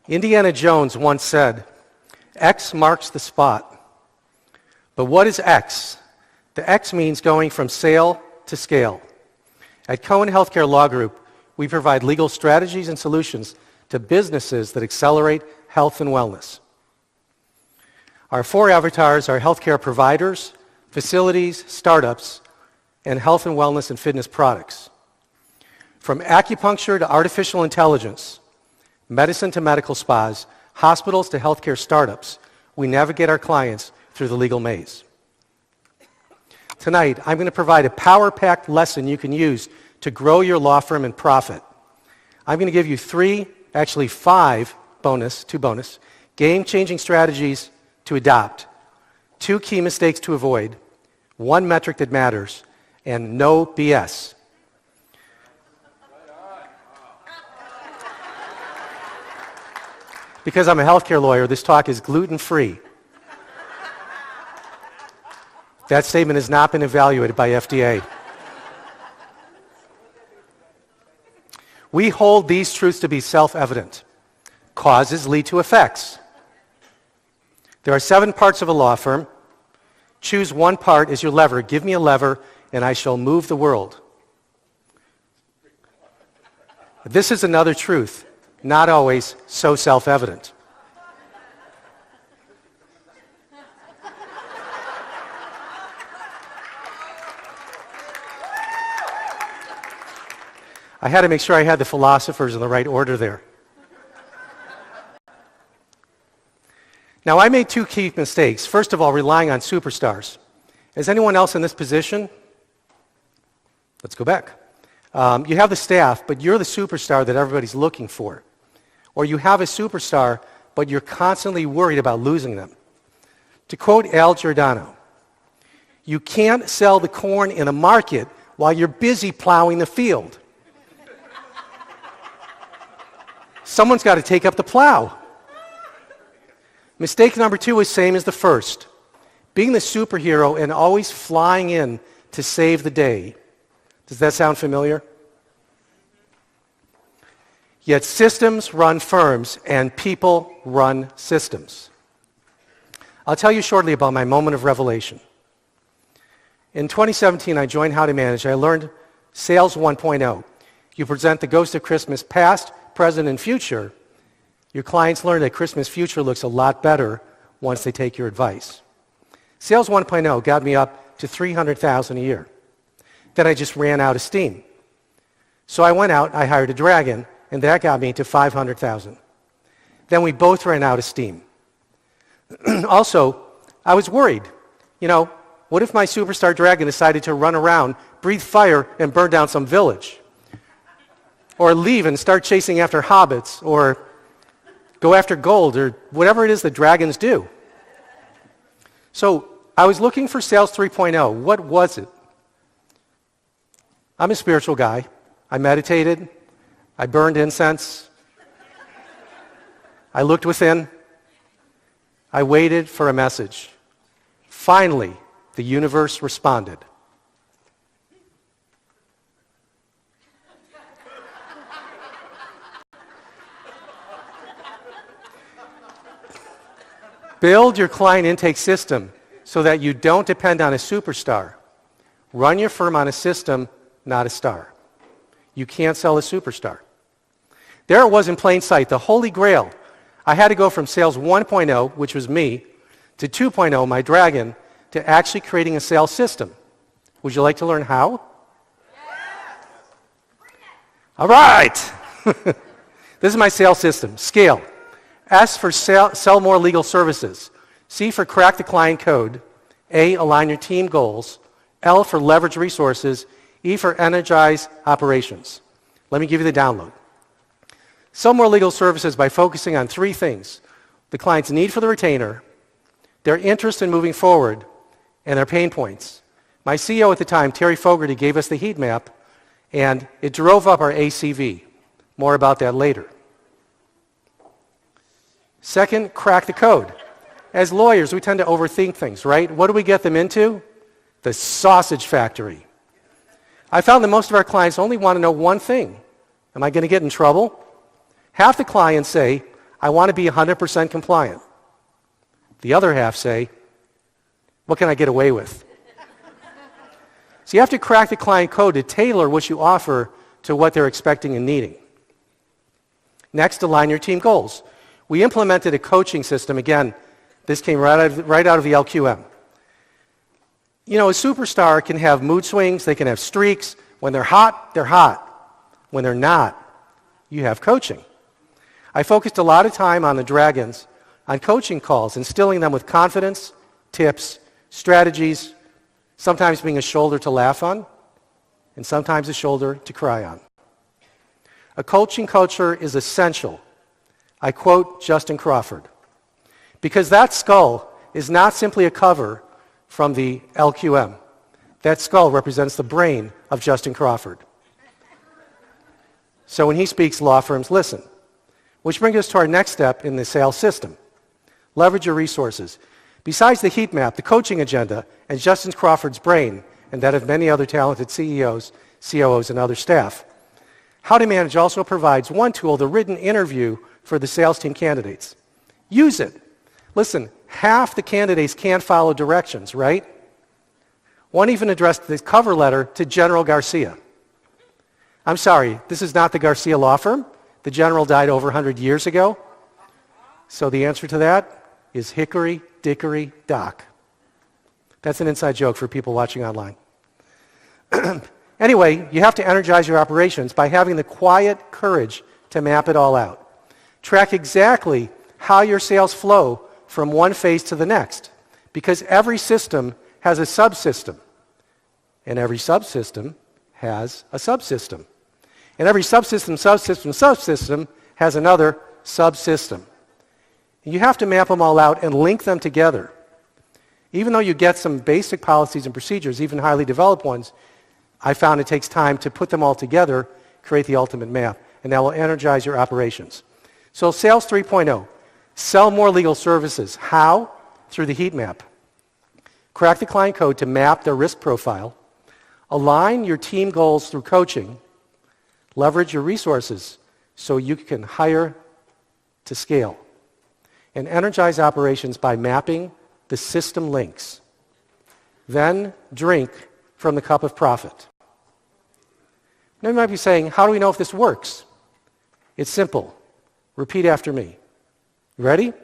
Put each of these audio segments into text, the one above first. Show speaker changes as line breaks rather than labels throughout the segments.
Indiana Jones once said, X marks the spot. But what is X? The X means going from sale to scale. At Cohen Healthcare Law Group, we provide legal strategies and solutions to businesses that accelerate health and wellness. Our four avatars are healthcare providers, facilities, startups, and health and wellness and fitness products. From acupuncture to artificial intelligence, medicine to medical spas, hospitals to healthcare startups, we navigate our clients through the legal maze. Tonight, I'm going to provide a power-packed lesson you can use to grow your law firm and profit. I'm going to give you five bonus, game-changing strategies to adopt, 2 key mistakes to avoid, 1 metric that matters, and no BS. Because I'm a healthcare lawyer, this talk is gluten-free. That statement has not been evaluated by FDA. We hold these truths to be self-evident. Causes lead to effects. There are 7 parts of a law firm. Choose one part as your lever. Give me a lever, and I shall move the world. This is another truth, not always so self-evident. I had to make sure I had the philosophers in the right order there. Now, I made 2 key mistakes. First of all, relying on superstars. Is anyone else in this position? Let's go back. You have the staff, but you're the superstar that everybody's looking for. Or you have a superstar, but you're constantly worried about losing them. To quote Al Giordano, you can't sell the corn in a market while you're busy plowing the field. Someone's got to take up the plow. Mistake number 2 is same as the first. Being the superhero and always flying in to save the day. Does that sound familiar? Yet systems run firms and people run systems. I'll tell you shortly about my moment of revelation. In 2017, I joined How to Manage. I learned Sales 1.0. You present the ghost of Christmas past, present, and future. Your clients learn that Christmas future looks a lot better once they take your advice. Sales 1.0 got me up to $300,000 a year. Then I just ran out of steam. So I went out, I hired a dragon, and that got me to $500,000. Then we both ran out of steam. Also, I was worried. What if my superstar dragon decided to run around, breathe fire, and burn down some village? Or leave and start chasing after hobbits, or go after gold, or whatever it is that dragons do. So I was looking for Sales 3.0. What was it? I'm a spiritual guy. I meditated. I burned incense. I looked within. I waited for a message. Finally, the universe responded. Build your client intake system so that you don't depend on a superstar. Run your firm on a system, not a star. You can't sell a superstar. There it was in plain sight, the Holy Grail. I had to go from Sales 1.0, which was me, to 2.0, my dragon, to actually creating a sales system. Would you like to learn how? Yes. All right. This is my sales system. Scale. S for sell more legal services. C for crack the client code. A, align your team goals. L for leverage resources. E for energize operations. Let me give you the download. Sell more legal services by focusing on 3 things: the client's need for the retainer, their interest in moving forward, and their pain points. My CEO at the time, Terry Fogarty, gave us the heat map, and it drove up our ACV. More about that later. Second, crack the code. As lawyers, we tend to overthink things, right? What do we get them into? The sausage factory. I found that most of our clients only want to know one thing. Am I going to get in trouble? Half the clients say, I want to be 100% compliant. The other half say, what can I get away with? So you have to crack the client code to tailor what you offer to what they're expecting and needing. Next, align your team goals. We implemented a coaching system. Again, this came right out of the LQM. You know, a superstar can have mood swings. They can have streaks. When they're hot, they're hot. When they're not, you have coaching. I focused a lot of time on the Dragons on coaching calls, instilling them with confidence, tips, strategies, sometimes being a shoulder to laugh on, and sometimes a shoulder to cry on. A coaching culture is essential. I quote Justin Crawford, because that skull is not simply a cover from the LQM. That skull represents the brain of Justin Crawford. So when he speaks, law firms listen. Which brings us to our next step in the sales system. Leverage your resources. Besides the heat map, the coaching agenda, and Justin Crawford's brain, and that of many other talented CEOs, COOs, and other staff, How to Manage also provides one tool, the written interview for the sales team candidates. Use it. Listen, half the candidates can't follow directions, right? One even addressed the cover letter to General Garcia. I'm sorry, this is not the Garcia law firm. The general died over 100 years ago. So the answer to that is hickory dickory dock. That's an inside joke for people watching online. Anyway, you have to energize your operations by having the quiet courage to map it all out. Track exactly how your sales flow from one phase to the next, because every system has a subsystem, and every subsystem has a subsystem. And every subsystem has another subsystem. You have to map them all out and link them together. Even though you get some basic policies and procedures, even highly developed ones, I found it takes time to put them all together, create the ultimate map, and that will energize your operations. So Sales 3.0, sell more legal services. How? Through the heat map. Crack the client code to map their risk profile. Align your team goals through coaching. Leverage your resources so you can hire to scale. And energize operations by mapping the system links. Then drink from the cup of profit. Now you might be saying, how do we know if this works? It's simple. Repeat after me. You ready? Yep.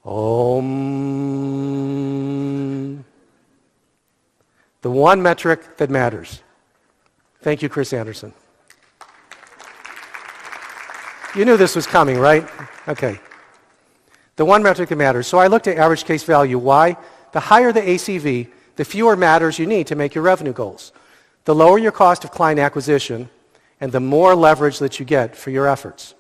Om. The one metric that matters. Thank you, Chris Anderson. You knew this was coming, right? Okay. The one metric that matters. So I looked at average case value. Why? The higher the ACV, the fewer matters you need to make your revenue goals. The lower your cost of client acquisition, and the more leverage that you get for your efforts.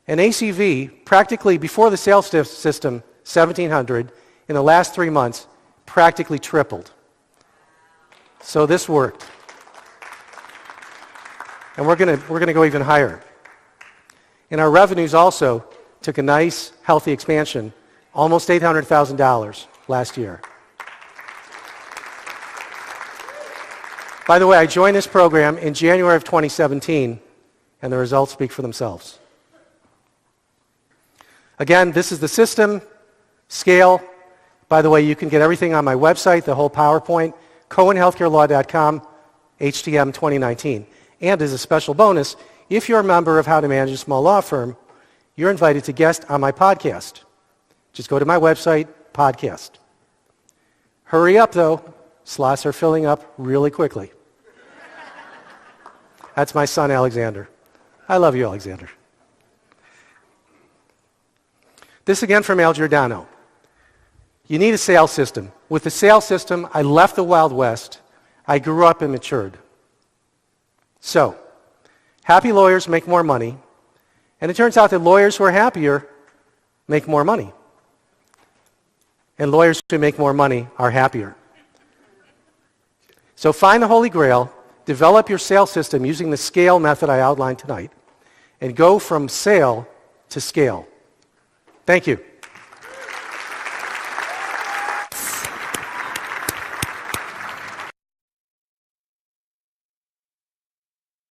An ACV, practically before the sales system, 1,700, in the last 3 months, practically tripled. So this worked. And we're going to go even higher. And our revenues also took a nice, healthy expansion, almost $800,000 last year. By the way, I joined this program in January of 2017, and the results speak for themselves. Again, this is the system, scale. By the way, you can get everything on my website, the whole PowerPoint, CohenHealthcareLaw.com, HTM 2019. And as a special bonus, if you're a member of How to Manage a Small Law Firm, you're invited to guest on my podcast. Just go to my website, podcast. Hurry up, though. Slots are filling up really quickly. That's my son, Alexander. I love you, Alexander. This again from Al Giordano. You need a sales system. With the sales system, I left the Wild West. I grew up and matured. So, happy lawyers make more money, and it turns out that lawyers who are happier make more money. And lawyers who make more money are happier. So find the Holy Grail, develop your sales system using the scale method I outlined tonight, and go from sale to scale. Thank you.